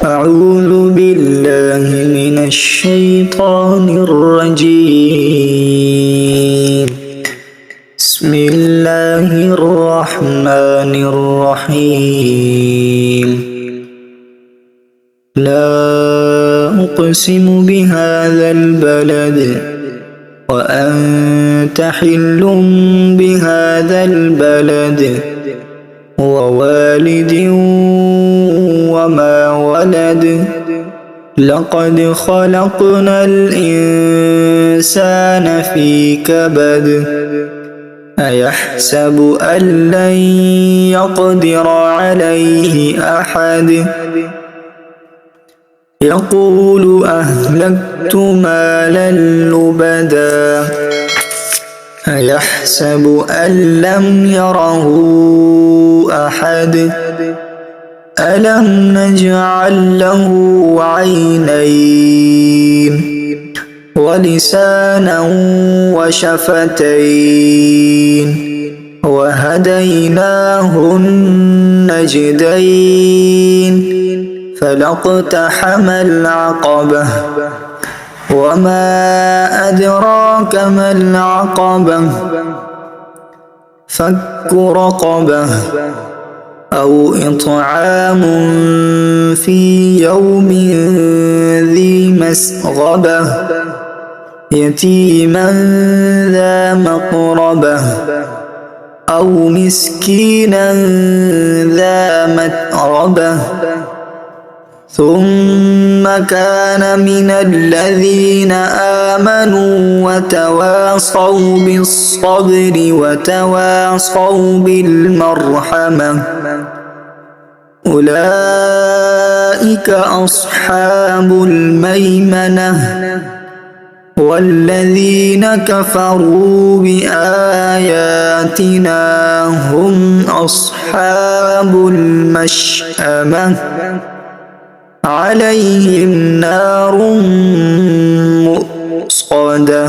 أعوذ بالله من الشيطان الرجيم. بسم الله الرحمن الرحيم. لا أقسم بهذا البلد وأنت حل بهذا البلد ووالد وما ولد لقد خلقنا الإنسان في كبد أيحسب أن لن يقدر عليه أحد يقول أهلكت مالا لبدا أيحسب أن لم يره أحد ألم نجعل له عينين ولسانا وشفتين وهديناه النجدين فلاقتحم العقبة وما أدراك ما العقبة فك رقبة أو إطعام في يوم ذي مسغبة يتيما ذا مقربة أو مسكينا ذا متربة ثم كان من الذين آمنوا وتواصوا بالصبر وتواصوا بالمرحمة أولئك أصحاب الميمنة والذين كفروا بآياتنا هم أصحاب المشأمة عليهم نار مؤصدة